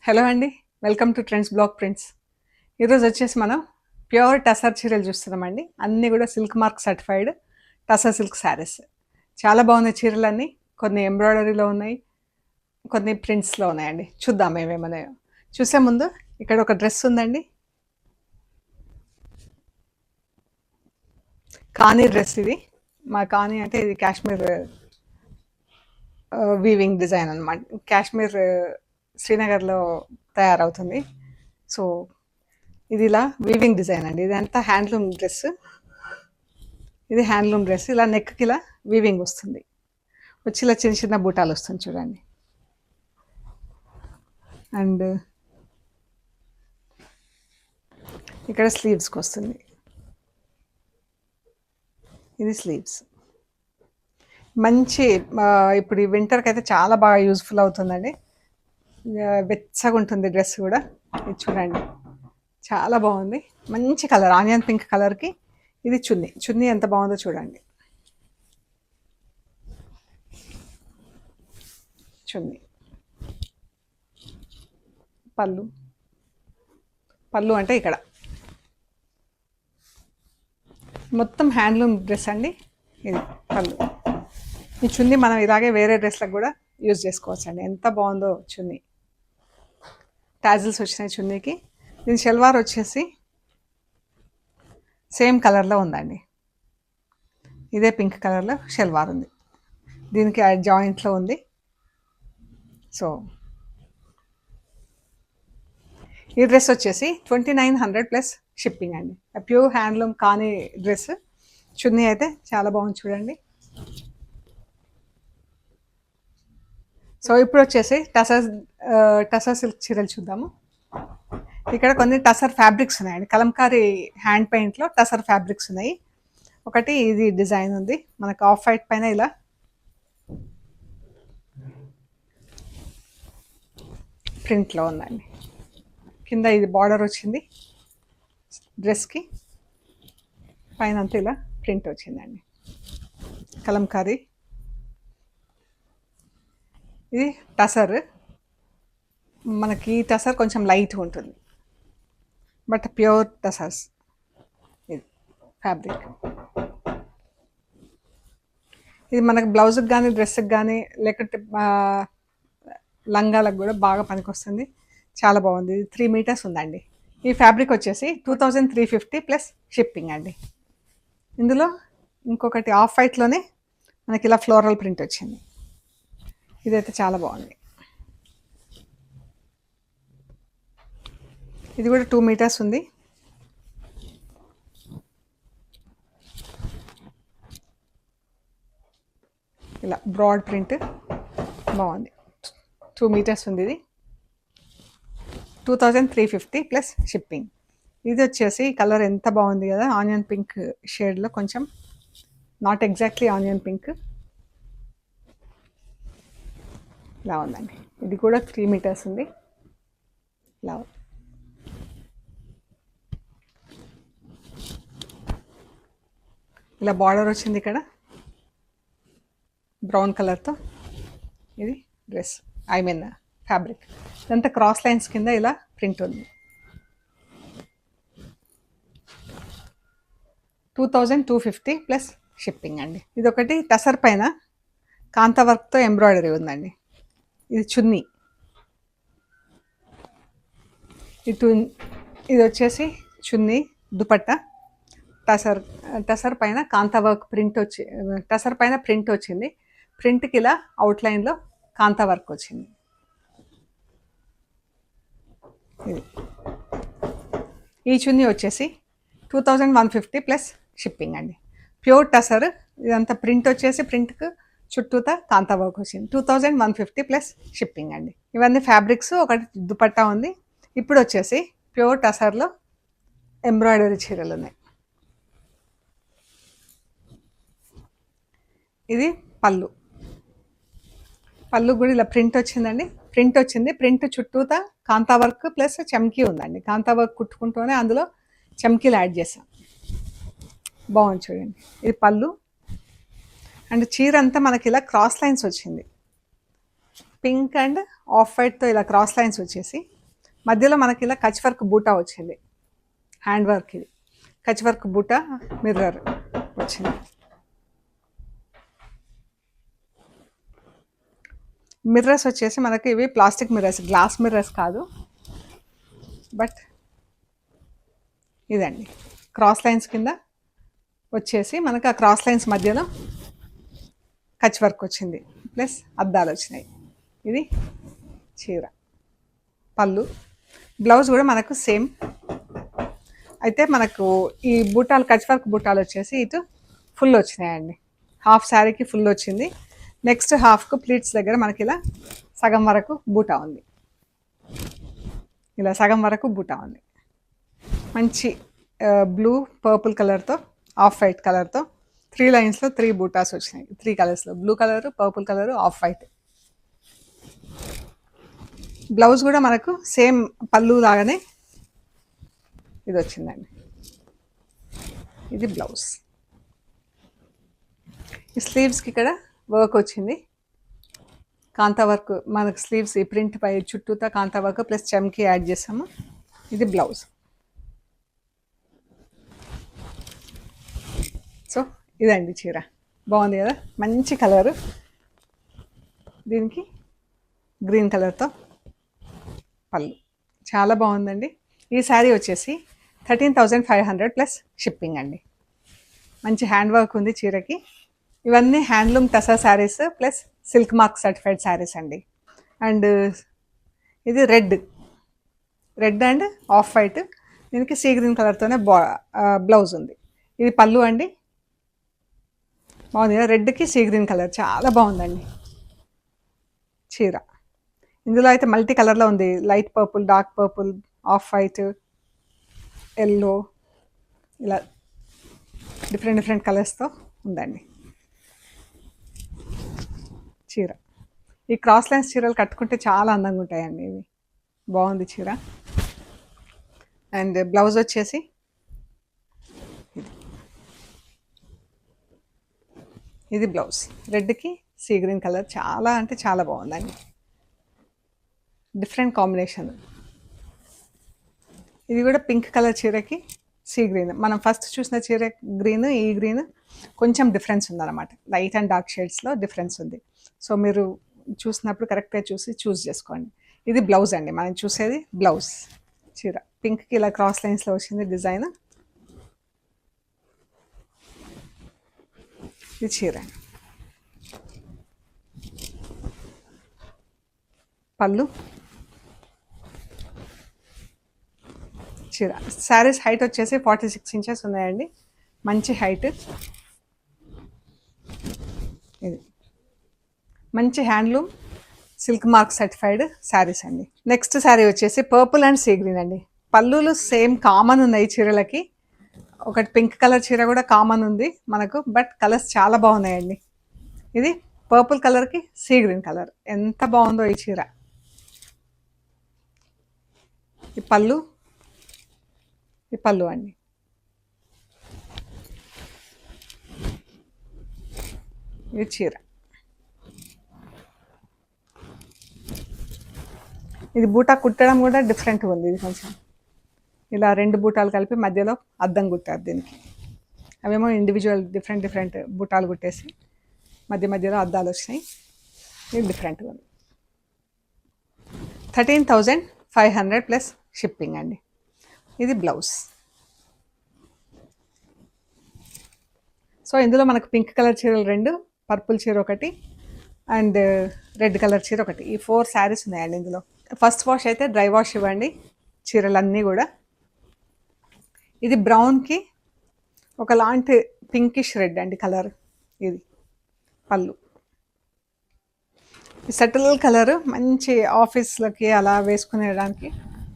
Hello అండి. Welcome to trends Black prints. ఈరోజు వచ్చేసి మనం ప్యూర్ టసర్ చీరలు చూస్తున్నామండి. అన్నీ కూడా silk mark certified tussar silk saris. చాలా బాగున్నాయి చీరలన్నీ. కొన్ని ఎంబ్రాయిడరీలో ఉన్నాయి, కొన్ని ప్రింట్స్లో ఉన్నాయండి. చూద్దాం ఏమేమన్నాయో. చూసే ముందు ఇక్కడ ఒక డ్రెస్ ఉందండి, కానీ డ్రెస్ ఇది. మా కానీ అంటే ఇది కాశ్మీర్ వీవింగ్ డిజైన్ అనమాట. కాశ్మీర్ శ్రీనగర్లో తయారవుతుంది. సో ఇది ఇలా వీవింగ్ డిజైన్ అండి. ఇదంతా హ్యాండ్లూమ్ డ్రెస్. ఇది హ్యాండ్లూమ్ డ్రెస్. ఇలా నెక్కి ఇలా వీవింగ్ వస్తుంది, వచ్చి ఇలా చిన్న చిన్న బూటాలు వస్తుంది చూడండి. అండ్ ఇక్కడ స్లీవ్స్కి వస్తుంది. ఇది స్లీవ్స్. మంచి ఇప్పుడు ఈ వింటర్కి అయితే చాలా బాగా యూజ్ఫుల్ అవుతుందండి. వెచ్చగా ఉంటుంది డ్రెస్ కూడా. ఇది చూడండి, చాలా బాగుంది. మంచి కలర్, ఆనియన్ పింక్ కలర్కి. ఇది చున్నీ. చున్నీ ఎంత బాగుందో చూడండి. చున్నీ, పళ్ళు. పళ్ళు అంటే ఇక్కడ మొత్తం హ్యాండ్లూమ్ డ్రెస్ అండి. ఇది పళ్ళు. ఈ చున్నీ మనం ఇలాగే వేరే డ్రెస్లకు కూడా యూజ్ చేసుకోవచ్చు అండి. ఎంత బాగుందో చున్నీ. టాజిల్స్ వచ్చినాయి చున్నీకి. దీని షల్వార్ వచ్చేసి సేమ్ కలర్లో ఉందండి. ఇదే పింక్ కలర్లో షల్వార్ ఉంది. దీనికి జాయింట్లో ఉంది. సో ఈ డ్రెస్ వచ్చేసి 2900 ప్లస్ షిప్పింగ్ అండి. ప్యూర్ హ్యాండ్లూమ్ కానీ డ్రెస్. చున్నీ అయితే చాలా బాగుంది చూడండి. సో ఇప్పుడు వచ్చేసి టసర్ సిల్క్ చీరలు చూద్దాము. ఇక్కడ కొన్ని టసర్ ఫ్యాబ్రిక్స్ ఉన్నాయండి. కలంకారీ హ్యాండ్ పెయింట్లో టసర్ ఫ్యాబ్రిక్స్ ఉన్నాయి. ఒకటి ఇది డిజైన్ ఉంది మనకు ఆఫ్ వైట్ పైన ఇలా ప్రింట్లో ఉందండి. కింద ఇది బార్డర్ వచ్చింది డ్రెస్కి, పైన అంతా ఇలా ప్రింట్ వచ్చిందండి కలంకారీ. ఇది టసర్. మనకి టసర్ కొంచెం లైట్గా ఉంటుంది, బట్ ప్యూర్ టసర్స్. ఇది ఫ్యాబ్రిక్. ఇది మనకు బ్లౌజ్కి కానీ డ్రెస్కి కానీ లేకపోతే లంగాలకు కూడా బాగా పనికొస్తుంది. చాలా బాగుంది. ఇది 3 మీటర్స్ ఉందండి. ఈ ఫ్యాబ్రిక్ వచ్చేసి 2350 ప్లస్ షిప్పింగ్ అండి. ఇందులో ఇంకొకటి ఆఫ్ వైట్లోనే మనకి ఇలా ఫ్లోరల్ ప్రింట్ వచ్చింది. ఇదైతే చాలా బాగుంది. ఇది కూడా 2 మీటర్స్ ఉంది. ఇలా బ్రాడ్ ప్రింట్ బాగుంది. 2 మీటర్స్ ఉంది. ఇది 2350 ప్లస్ షిప్పింగ్. ఇది వచ్చేసి కలర్ ఎంత బాగుంది కదా, ఆనియన్ పింక్ షేడ్లో, కొంచెం నాట్ ఎగ్జాక్ట్లీ ఆనియన్ పింక్. ఇలా ఉందండి. ఇది కూడా 3 మీటర్స్ ఉంది. ఇలా ఇలా బార్డర్ వచ్చింది ఇక్కడ బ్రౌన్ కలర్తో. ఇది డ్రెస్, ఐ మీన్ ఫ్యాబ్రిక్. ఇదంతా క్రాస్ లైన్స్ కింద ఇలా ప్రింట్ ఉంది. 2250 ప్లస్ షిప్పింగ్ అండి. ఇది ఒకటి టసర్ పైన కాంతా వర్క్తో ఎంబ్రాయిడరీ ఉందండి. ఇది చున్నీ. ఇది వచ్చేసి చున్నీ, దుపట్టా. టసర్ పైన కాంతా వర్క్ ప్రింట్ వచ్చి, టసర్ పైన ప్రింట్ వచ్చింది. ప్రింట్కి ఇలా అవుట్లైన్లో కాంతా వర్క్ వచ్చింది. ఇది ఈ చున్నీ వచ్చేసి 2150 ప్లస్ షిప్పింగ్ అండి. ప్యూర్ టసర్. ఇదంతా ప్రింట్ వచ్చేసి ప్రింట్కి చుట్టూతా కాంతా వర్క్ వచ్చింది. 2150 ప్లస్ షిప్పింగ్ అండి. ఇవన్నీ ఫ్యాబ్రిక్స్. ఒకటి దుపట్టా ఉంది. ఇప్పుడు వచ్చేసి ప్యూర్ టసర్లో ఎంబ్రాయిడరీ చీరలు ఉన్నాయి. ఇది పళ్ళు. పళ్ళు కూడా ఇలా ప్రింట్ వచ్చిందండి. ప్రింట్ చుట్టూతా కాంతా వర్క్ ప్లస్ చమ్కీ ఉందండి. కాంతా వర్క్ కుట్టుకుంటూనే అందులో చమ్కీలు యాడ్ చేసాం. బాగుంది చూడండి. ఇది పళ్ళు. అండ్ చీర అంతా మనకి ఇలా క్రాస్ లైన్స్ వచ్చింది. పింక్ అండ్ ఆఫ్ వైట్తో ఇలా క్రాస్ లైన్స్ వచ్చేసి మధ్యలో మనకి ఇలా కచ్ వర్క్ బూటా వచ్చింది, హ్యాండ్ వర్క్. ఇది కచ్ వర్క్ బూటా మిర్రర్ వచ్చింది. మిర్రర్స్ వచ్చేసి మనకి ఇవి ప్లాస్టిక్ మిర్రర్స్, గ్లాస్ మిర్రర్స్ కాదు. బట్ ఇదండి క్రాస్ లైన్స్ కింద వచ్చేసి మనకు ఆ క్రాస్ లైన్స్ మధ్యలో కచ్ వర్క్ వచ్చింది, ప్లస్ అద్దాలు వచ్చినాయి. ఇది చీర పళ్ళు. బ్లౌజ్ కూడా మనకు సేమ్. అయితే మనకు ఈ బూటాలు కచ్ వర్క్ బూటాలు వచ్చేసి ఇటు ఫుల్ వచ్చినాయండి. హాఫ్ శారీకి ఫుల్ వచ్చింది. నెక్స్ట్ హాఫ్కు ప్లీట్స్ దగ్గర మనకి ఇలా సగం వరకు బూటా ఉంది. ఇలా సగం వరకు బూటా ఉంది. మంచి బ్లూ పర్పుల్ కలర్తో, ఆఫ్ వైట్ కలర్తో 3 లైన్స్లో 3 బూటాస్ వచ్చినాయి. 3 కలర్స్లో, blue colour, purple colour, off white. Blouse కూడా మనకు సేమ్ పళ్ళు లాగానే ఇది వచ్చిందండి. ఇది బ్లౌజ్. ఈ స్లీవ్స్కి ఇక్కడ వర్క్ వచ్చింది, కాంతా వర్క్. మనకు స్లీవ్స్ ఈ ప్రింట్ పై చుట్టూతా కాంతా వర్క్ ప్లస్ చమ్కి యాడ్ చేసాము. ఇది బ్లౌజ్. సో ఇదండి చీర. బాగుంది కదా, మంచి కలరు. దీనికి గ్రీన్ కలర్తో పళ్ళు, చాలా బాగుందండి. ఈ శారీ వచ్చేసి 13,500 ప్లస్ షిప్పింగ్ అండి. మంచి హ్యాండ్ వర్క్ ఉంది చీరకి. ఇవన్నీ handloom టసా saris plus silk mark certified saris అండి. అండ్ ఇది రెడ్ అండ్ ఆఫ్ వైట్, దీనికి సీ గ్రీన్ కలర్తోనే బ్లౌజ్ ఉంది. ఇది పళ్ళు అండి. బాగుంది కదా, రెడ్కి సీ గ్రీన్ కలర్, చాలా బాగుందండి చీర. ఇందులో అయితే మల్టీ కలర్లో ఉంది, light purple, dark purple, off white, yellow, ఇలా డిఫరెంట్ కలర్స్తో ఉందండి చీర. ఈ క్రాస్ లైన్స్ చీరలు కట్టుకుంటే చాలా అందంగా ఉంటాయండి ఇవి. బాగుంది చీర. అండ్ బ్లౌజ్ వచ్చేసి ఇది బ్లౌజ్. రెడ్కి సీ గ్రీన్ కలర్, చాలా అంటే చాలా బాగుందండి. Different combination. ఇది కూడా పింక్ కలర్ చీరకి సీ గ్రీన్. మనం ఫస్ట్ చూసిన చీర గ్రీన్, ఈ గ్రీన్ కొంచెం డిఫరెన్స్ ఉందన్నమాట. లైట్ అండ్ డార్క్ షేడ్స్లో డిఫరెన్స్ ఉంది. సో మీరు చూసినప్పుడు కరెక్ట్గా చూసి చూస్ చేసుకోండి. ఇది బ్లౌజ్ అండి, మనం చూసేది బ్లౌజ్. చీర పింక్కి ఇలా క్రాస్ లైన్స్లో వచ్చింది డిజైన్. ఇది చీర. పళ్ళు, చీర. శారీస్ హైట్ వచ్చేసి 46 ఇంచెస్ ఉన్నాయండి, మంచి హైట్. ఇది మంచి handloom silk mark certified saris అండి. నెక్స్ట్ శారీ వచ్చేసి పర్పుల్ అండ్ సీ గ్రీన్ అండి. పళ్ళులు సేమ్ కామన్ ఉన్నాయి చీరలకి. ఒకటి పింక్ కలర్ చీర కూడా కామన్ ఉంది మనకు, బట్ కలర్స్ చాలా బాగున్నాయండి. ఇది పర్పుల్ కలర్కి సీ గ్రీన్ కలర్, ఎంత బాగుందో ఈ చీర. ఈ పళ్ళు అండి. ఇది చీర. ఇది బూటా కుట్టడం కూడా డిఫరెంట్గా ఉంది. ఇది కొంచెం ఇలా 2 బూటాలు కలిపి మధ్యలో అద్దం కుట్టారు దీనికి. అవేమో ఇండివిజువల్ డిఫరెంట్ బూటాలు కుట్టేసి మధ్యలో అద్దాలు వచ్చినాయి. ఇది డిఫరెంట్గా ఉంది. 13,500 ప్లస్ షిప్పింగ్ అండి. ఇది బ్లౌజ్. సో ఇందులో మనకు పింక్ కలర్ చీరలు 2, పర్పుల్ చీర 1 అండ్ రెడ్ కలర్ చీర 1, ఈ 4 శారీస్ ఉన్నాయండి ఇందులో. ఫస్ట్ వాష్ అయితే డ్రై వాష్ ఇవ్వండి చీరలన్నీ కూడా. ఇది బ్రౌన్కి ఒకలాంటి పింకిష్ రెడ్ అండి కలర్. ఇది పళ్ళు. ఈ సటిల్ కలర్ మంచి ఆఫీస్లకి అలా వేసుకునేడానికి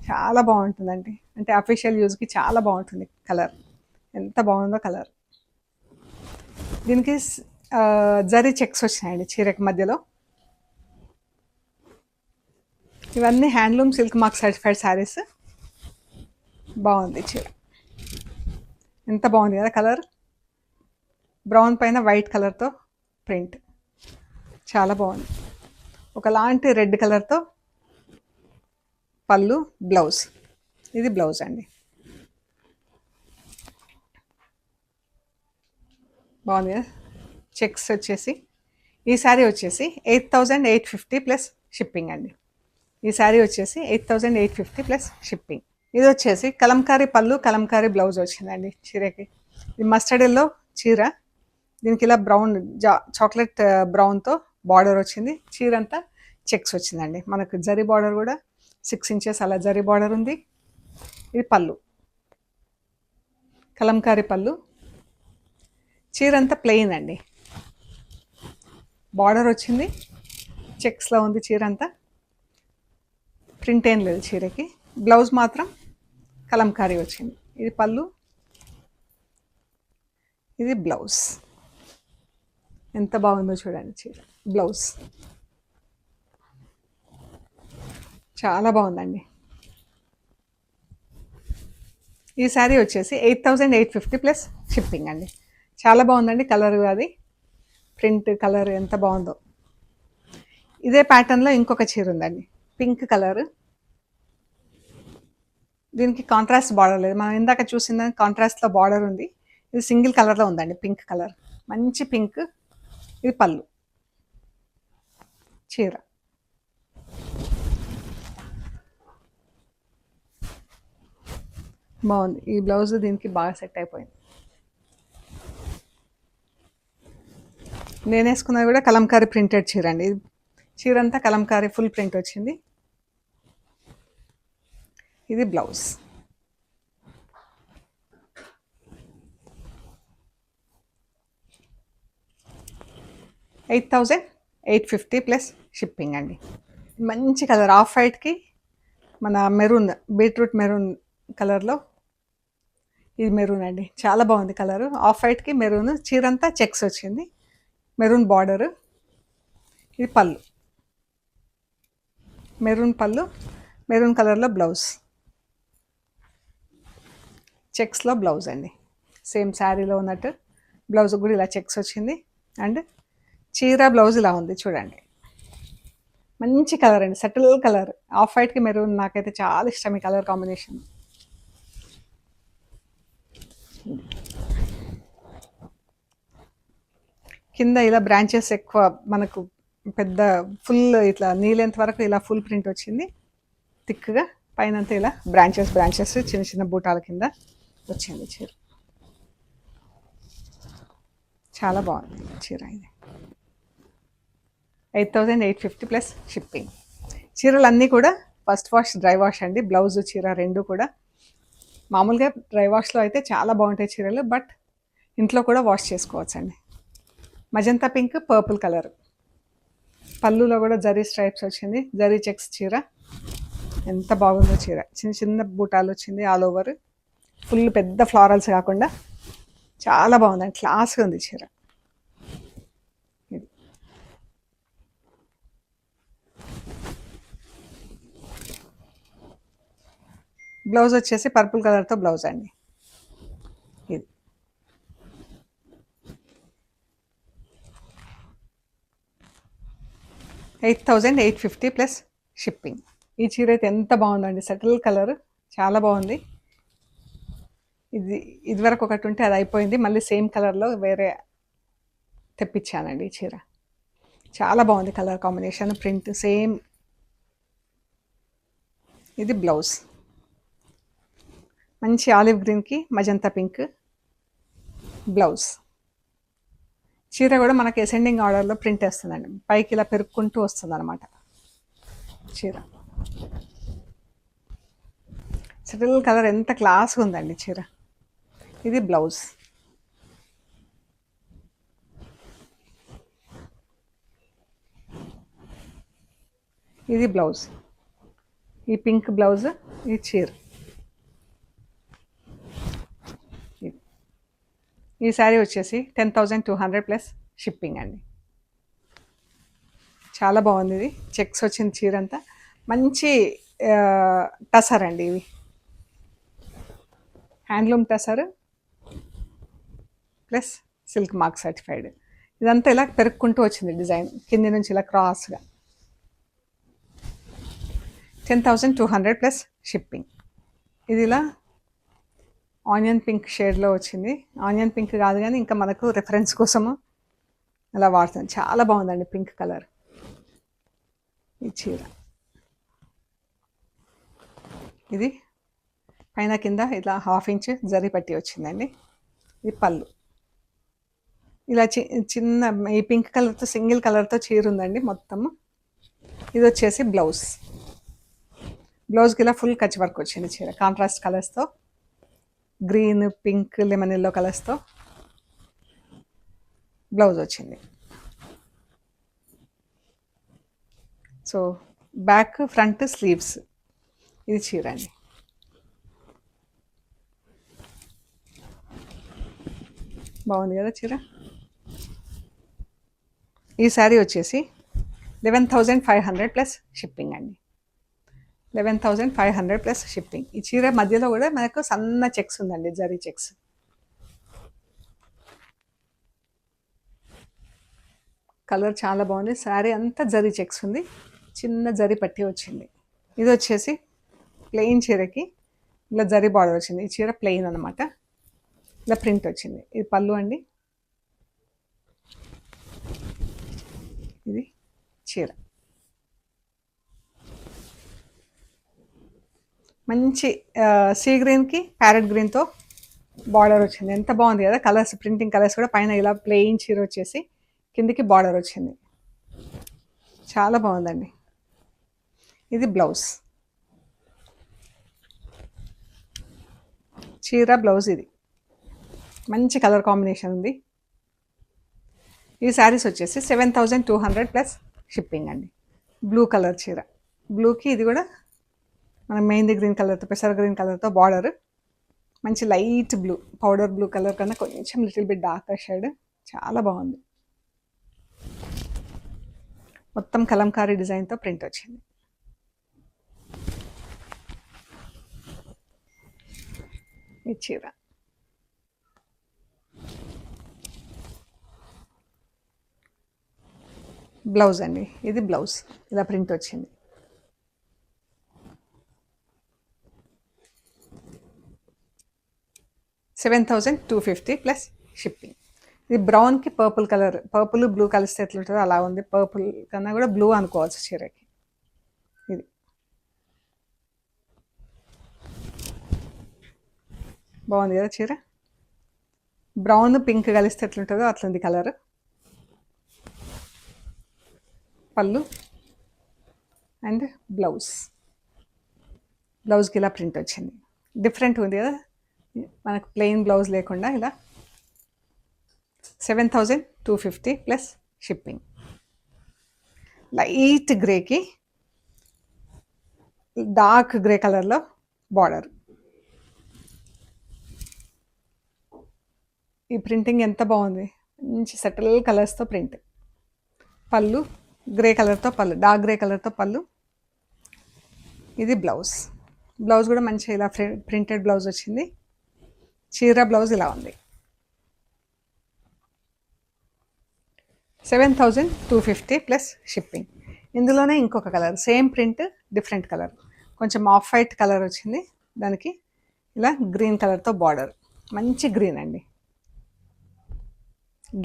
చాలా బాగుంటుందండి. అంటే అఫీషియల్ యూజ్కి చాలా బాగుంటుంది కలర్. ఎంత బాగుందో కలర్. దీనికి జరీ చెక్స్ వచ్చినాయండి చీరకి మధ్యలో. ఇవన్నీ handloom silk mark certified saris. బాగుంది చీర, ఎంత బాగుంది కదా కలర్. బ్రౌన్ పైన వైట్ కలర్తో ప్రింట్, చాలా బాగుంది. ఒకలాంటి రెడ్ కలర్తో పళ్ళు, బ్లౌజ్. ఇది బ్లౌజ్ అండి. బాగుంది కదా. చెక్స్ వచ్చేసి ఈ శారీ వచ్చేసి 8850 ప్లస్ షిప్పింగ్ అండి. ఈ శారీ వచ్చేసి 8850 ప్లస్ షిప్పింగ్. ఇది వచ్చేసి కలంకారీ పళ్ళు, కలంకారీ బ్లౌజ్ వచ్చిందండి చీరకి. ఇది మస్టర్డ్ ఎల్లో చీర. దీనికి ఇలా బ్రౌన్ చాక్లెట్ బ్రౌన్తో బార్డర్ వచ్చింది. చీర అంతా చెక్స్ వచ్చిందండి. మనకు జరీ బార్డర్ కూడా 6 ఇంచెస్ అలా జరీ బార్డర్ ఉంది. ఇది పళ్ళు, కలంకారీ పళ్ళు. చీర అంతా ప్లెయిన్ అండి. బార్డర్ వచ్చింది, చెక్స్లో ఉంది చీర అంతా. ప్రింట్ ఏం లేదు చీరకి. బ్లౌజ్ మాత్రం కలంకారీ వచ్చింది. ఇది పళ్ళు, ఇది బ్లౌజ్. ఎంత బాగుందో చూడండి చీర. బ్లౌజ్ చాలా బాగుందండి. ఈ శారీ వచ్చేసి 8850 ప్లస్ షిప్పింగ్ అండి. చాలా బాగుందండి. కలర్ అది ప్రింట్ కలర్ ఎంత బాగుందో. ఇదే ప్యాటర్న్లో ఇంకొక చీర ఉందండి, పింక్ కలర్. దీనికి కాంట్రాస్ట్ బార్డర్ లేదు. మనం ఇందాక చూసిన కాంట్రాస్ట్లో బార్డర్ ఉంది. ఇది సింగిల్ కలర్లో ఉందండి, పింక్ కలర్, మంచి పింక్. ఇది పళ్ళు, చీర. బాగుంది. ఈ బ్లౌజ్ దీనికి బాగా సెట్ అయిపోయింది. నేను వేసుకున్నది కూడా కలంకారీ ప్రింటెడ్ చీర అండి. చీర అంతా కలంకారీ ఫుల్ ప్రింట్ వచ్చింది. ఇది బ్లౌజ్. $8,850 ప్లస్ షిప్పింగ్ అండి. మంచి కలర్, ఆఫ్ వైట్కి మన మెరూన్, బీట్రూట్ మెరూన్ కలర్లో ఇది మెరూన్ అండి. చాలా బాగుంది కలరు. Of వైట్కి maroon. చీర అంతా చెక్స్ వచ్చింది, మెరూన్ బార్డరు. ఇది పళ్ళు, మెరూన్ పళ్ళు, మెరూన్ కలర్లో బ్లౌజ్. చెక్స్లో బ్లౌజ్ అండి. సేమ్ శారీలో ఉన్నట్టు బ్లౌజ్ కూడా ఇలా చెక్స్ వచ్చింది. అండ్ చీర బ్లౌజ్ ఇలా ఉంది చూడండి. మంచి కలర్ అండి, సటిల్ కలర్. ఆఫ్ వైట్కి మెరూన్ నాకైతే చాలా ఇష్టం ఈ కలర్ కాంబినేషన్. కింద ఇలా బ్రాంచెస్ ఎక్కువ, మనకు పెద్ద ఫుల్ ఇట్లా నీలెంత్ వరకు ఇలా ఫుల్ ప్రింట్ వచ్చింది థిక్గా. పైనంతా ఇలా బ్రాంచెస్ బ్రాంచెస్ చిన్న చిన్న బూటాల కింద వచ్చింది చీర. చాలా బాగుంది చీర. ఇది 8850 ప్లస్ షిప్పింగ్. చీరలన్నీ కూడా ఫస్ట్ వాష్, డ్రై వాష్ అండి. బ్లౌజ్, చీర రెండు కూడా. మామూలుగా డ్రై వాష్లో అయితే చాలా బాగుంటాయి చీరలు, బట్ ఇంట్లో కూడా వాష్ చేసుకోవచ్చు అండి. Magenta pink, purple colour. పళ్ళులో కూడా జరీ స్ట్రైప్స్ వచ్చింది, జరీ చెక్స్ చీర. ఎంత బాగుందో చీర. చిన్న చిన్న బూటాలు వచ్చింది ఆల్ ఓవర్. ఫుల్ పెద్ద ఫ్లారల్స్ కాకుండా చాలా బాగుందండి, క్లాస్గా ఉంది చీర. ఇది బ్లౌజ్ వచ్చేసి పర్పుల్ కలర్తో బ్లౌజ్ అండి. ఇది 8850 ప్లస్ షిప్పింగ్. ఈ చీర అయితే ఎంత బాగుందండి, సెటిల్ కలర్, చాలా బాగుంది. ఇదివరకు ఒకటి ఉంటే అది అయిపోయింది, మళ్ళీ సేమ్ కలర్లో వేరే తెప్పించానండి ఈ చీర. చాలా బాగుంది కలర్ కాంబినేషన్, ప్రింట్ సేమ్. ఇది బ్లౌజ్, మంచి ఆలివ్ గ్రీన్కి మజంతా పింక్ బ్లౌజ్. చీర కూడా మనకి అసెండింగ్ ఆర్డర్లో ప్రింట్ వేస్తుందండి, పైకి ఇలా పెరుక్కుంటూ వస్తుంది అనమాట చీర. సెటిల్ కలర్ ఎంత క్లాస్గా ఉందండి చీర. ఇది బ్లౌజ్. ఇది బ్లౌజ్, ఈ పింక్ బ్లౌజ్, ఈ చీర. ఈ శారీ వచ్చేసి 10,200 ప్లస్ షిప్పింగ్ అండి. చాలా బాగుంది. ఇది చెక్స్ వచ్చింది చీర అంతా. మంచి టసర్ అండి, ఇవి handloom tussar plus silk mark certified. ఇదంతా ఇలా పెరుక్కుంటూ వచ్చింది డిజైన్, కింది నుంచి ఇలా క్రాస్గా. 10,200 ప్లస్ షిప్పింగ్. ఇది ఇలా ఆనియన్ పింక్ షేడ్లో వచ్చింది. ఆనియన్ పింక్ కాదు కానీ ఇంకా మనకు రిఫరెన్స్ కోసము అలా వాడుతాను. చాలా బాగుందండి పింక్ కలర్ ఈ చీర. ఇది పైన కింద ఇలా 1/2 ఇంచ్ జరీ పట్టి వచ్చిందండి. ఇది పళ్ళు. ఇలా చిన్న ఈ పింక్ కలర్తో సింగిల్ కలర్తో చీర ఉందండి మొత్తము. ఇది వచ్చేసి బ్లౌజ్. బ్లౌజ్కి ఇలా ఫుల్ కచ్ వర్క్ వచ్చింది చీర. కాంట్రాస్ట్ కలర్స్తో గ్రీన్, పింక్, లెమన్ ఎల్లో కలర్స్తో బ్లౌజ్ వచ్చింది. So back, front, sleeves. ఇది చీర అండి. బాగుంది కదా చీర. ఈ శారీ వచ్చేసి 11,500 ప్లస్ షిప్పింగ్ అండి. 11,500 ప్లస్ షిప్పింగ్. ఈ చీర మధ్యలో కూడా మనకు సన్న చెక్స్ ఉందండి, జరీ చెక్స్. కలర్ చాలా బాగుంది. శారీ అంతా జరీ చెక్స్ ఉంది, చిన్న జరీ పట్టి వచ్చింది. ఇది వచ్చేసి ప్లెయిన్ చీరకి ఇలా జరీ బార్డర్ వచ్చింది. ఈ చీర ప్లెయిన్ అనమాట. ఇలా ప్రింట్ వచ్చింది. ఇది పళ్ళు అండి. ఇది చీర. మంచి సీ గ్రీన్కి ప్యారెట్ గ్రీన్తో బార్డర్ వచ్చింది. ఎంత బాగుంది కదా కలర్స్. ప్రింటింగ్ కలర్స్ కూడా పైన ఇలా ప్లెయిన్ చీర వచ్చేసి కిందికి బార్డర్ వచ్చింది. చాలా బాగుందండి. ఇది బ్లౌజ్. చీర బ్లౌజ్. ఇది మంచి కలర్ కాంబినేషన్ ఉంది. ఈ శారీస్ వచ్చేసి 7,200 ప్లస్ షిప్పింగ్ అండి. బ్లూ కలర్ చీర. బ్లూకి ఇది కూడా మన మెహందీ గ్రీన్ కలర్తో, పెసర్ గ్రీన్ కలర్తో బార్డర్. మంచి light blue, powder blue colour కన్నా కొంచెం లిటిల్ బిట్ డార్కర్ షేడ్. చాలా బాగుంది. మొత్తం కలంకారీ డిజైన్తో ప్రింట్ వచ్చింది. ఈ చీర. బ్లౌజ్ అండి. ఇది బ్లౌజ్. ఇలా ప్రింట్ వచ్చింది. $7,250 ప్లస్ షిప్పింగ్. ఇది బ్రౌన్కి పర్పుల్ కలర్, పర్పుల్ బ్లూ కలిస్తే ఎట్లుంటుందో అలా ఉంది. పర్పుల్ కన్నా కూడా బ్లూ అనుకోవచ్చు చీరకి. ఇది బాగుంది కదా చీర. బ్రౌన్ పింక్ కలిస్తే ఎట్లుంటుందో అట్లుంది కలర్. పళ్ళు అండ్ బ్లౌజ్. బ్లౌజ్కి ఇలా ప్రింట్ వచ్చింది. డిఫరెంట్ ఉంది కదా మనకు, ప్లెయిన్ బ్లౌజ్ లేకుండా ఇలా. 7,250 ప్లస్ షిప్పింగ్. లైట్ గ్రేకి డార్క్ గ్రే కలర్లో బార్డర్. ఈ ప్రింటింగ్ ఎంత బాగుంది. మంచి సెటిల్ కలర్స్తో ప్రింట్. పళ్ళు గ్రే కలర్తో పళ్ళు, డార్క్ గ్రే కలర్తో పళ్ళు. ఇది బ్లౌజ్. బ్లౌజ్ కూడా మంచిగా ఇలా ప్రింటెడ్ బ్లౌజ్ వచ్చింది. చీర బ్లౌజ్ ఇలా ఉంది. 7,250 ప్లస్ షిప్పింగ్. ఇందులోనే ఇంకొక colour, same print different colour, కొంచెం ఆఫ్ వైట్ కలర్ వచ్చింది. దానికి ఇలా గ్రీన్ కలర్తో బార్డర్. మంచి గ్రీన్ అండి,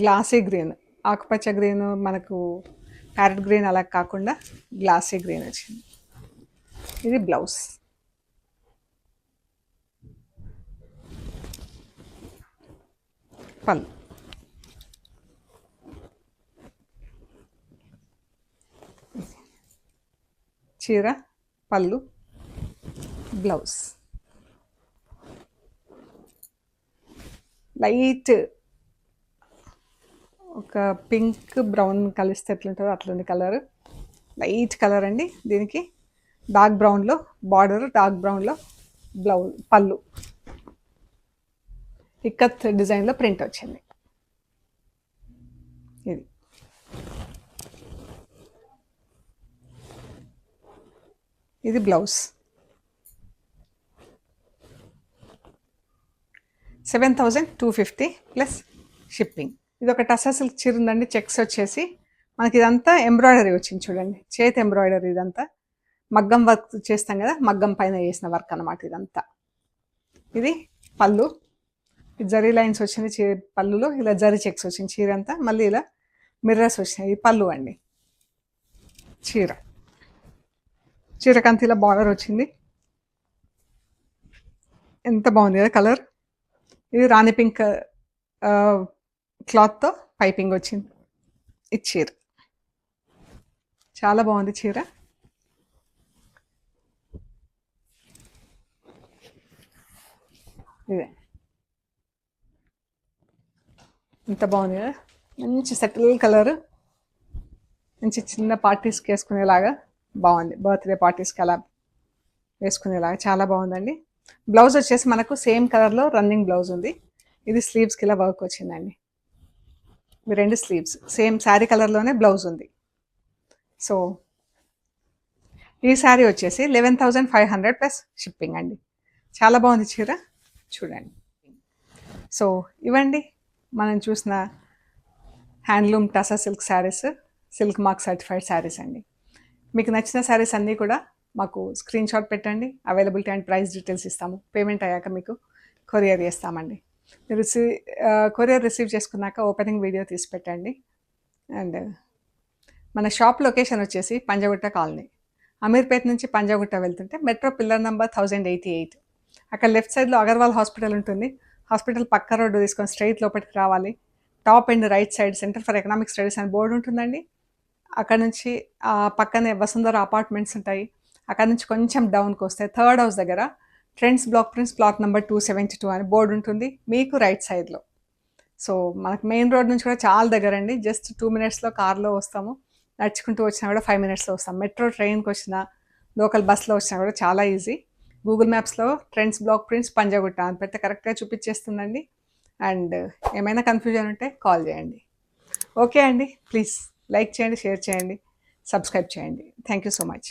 గ్లాసీ గ్రీన్. ఆకుపచ్చ గ్రీన్, మనకు ప్యారెట్ గ్రీన్ అలా కాకుండా గ్లాసీ గ్రీన్ వచ్చింది. ఇది బ్లౌజ్. పళ్ళు. చీర, పళ్ళు, బ్లౌజ్. లైట్ ఒక పింక్ బ్రౌన్ కలిస్తే ఎట్లుంటుందో అట్లుంది కలర్. లైట్ కలర్ అండి. దీనికి డార్క్ బ్రౌన్లో బార్డర్, డార్క్ బ్రౌన్లో బ్లౌజ్, పళ్ళు ఇక్కత్ డిజైన్లో ప్రింట్ వచ్చింది. ఇది ఇది బ్లౌజ్. 7,250 plus shipping. ఇది ఒక టసర్ సిల్క్ చీర ఉందండి. చెక్స్ వచ్చేసి మనకి ఇదంతా ఎంబ్రాయిడరీ వచ్చింది చూడండి, చేతి ఎంబ్రాయిడరీ. ఇదంతా మగ్గం వర్క్ చేస్తాం కదా, మగ్గం పైన చేసిన వర్క్ అనమాట ఇదంతా. ఇది పళ్ళు, జరీ లైన్స్ వచ్చింది పళ్ళులో, ఇలా జరీ చెక్స్ వచ్చింది చీర అంతా. మళ్ళీ ఇలా మిర్రర్స్ వచ్చినాయి. ఇది పళ్ళు అండి. చీర చీరకంత ఇలా బార్డర్ వచ్చింది. ఎంత బాగుంది కదా కలర్. ఇది రాణి పింక్ క్లాత్తో పైపింగ్ వచ్చింది. ఇది చీర చాలా బాగుంది చీర. ఇదే ఎంత బాగుంది కదా, మంచి సెటిల్ కలర్, మంచి చిన్న పార్టీస్కి వేసుకునేలాగా బాగుంది. బర్త్డే పార్టీస్కి అలా వేసుకునేలాగా చాలా బాగుందండి. బ్లౌజ్ వచ్చేసి మనకు సేమ్ కలర్లో రన్నింగ్ బ్లౌజ్ ఉంది. ఇది స్లీవ్స్కి ఇలా వర్క్ వచ్చిందండి. ఇవి 2 స్లీవ్స్ సేమ్ శారీ కలర్లోనే బ్లౌజ్ ఉంది. సో ఈ శారీ వచ్చేసి 11,500 ప్లస్ షిప్పింగ్ అండి. చాలా బాగుంది చీర, చూడండి. సో ఇవండి మనం చూసిన handloom టసా silk saris, silk mark certified saris అండి. మీకు నచ్చిన శారీస్ అన్నీ కూడా మాకు స్క్రీన్ షాట్ పెట్టండి. అవైలబిలిటీ అండ్ ప్రైస్ డీటెయిల్స్ ఇస్తాము. పేమెంట్ అయ్యాక మీకు కొరియర్ చేస్తామండి. మీరు కొరియర్ రిసీవ్ చేసుకున్నాక ఓపెనింగ్ వీడియో తీసి పెట్టండి. అండ్ మన షాప్ లొకేషన్ వచ్చేసి పంజగుట్ట కాలనీ. అమీర్పేట నుంచి పంజగుట్ట వెళ్తుంటే మెట్రో పిల్లర్ నెంబర్ 1088, అక్కడ లెఫ్ట్ సైడ్లో అగర్వాల్ హాస్పిటల్ ఉంటుంది. హాస్పిటల్ పక్క రోడ్డు తీసుకొని స్ట్రైట్ లోపలికి రావాలి. Top and right side centre for economic studies అని బోర్డు ఉంటుందండి. అక్కడ నుంచి పక్కనే వసుంధర అపార్ట్మెంట్స్ ఉంటాయి. అక్కడ నుంచి కొంచెం డౌన్కి వస్తే థర్డ్ హౌస్ దగ్గర trends Black prints plot number 272 అని బోర్డు ఉంటుంది మీకు రైట్ సైడ్లో. సో మనకు మెయిన్ రోడ్ నుంచి కూడా చాలా దగ్గర అండి. జస్ట్ 2 మినిట్స్లో కార్లో వస్తాము. నడుచుకుంటూ వచ్చినా కూడా 5 మినిట్స్లో వస్తాం. మెట్రో ట్రైన్కి వచ్చినా, లోకల్ బస్లో వచ్చినా కూడా చాలా ఈజీ. గూగుల్ మ్యాప్స్లో ట్రెండ్స్ బ్లాక్ ప్రింట్స్ పంజగుట్ట అని పెడితే కరెక్ట్గా చూపించేస్తుందండి. అండ్ ఏమైనా కన్ఫ్యూజన్ ఉంటే కాల్ చేయండి. ఓకే అండి, ప్లీజ్ లైక్ చేయండి, షేర్ చేయండి, సబ్స్క్రైబ్ చేయండి. Thank you so much.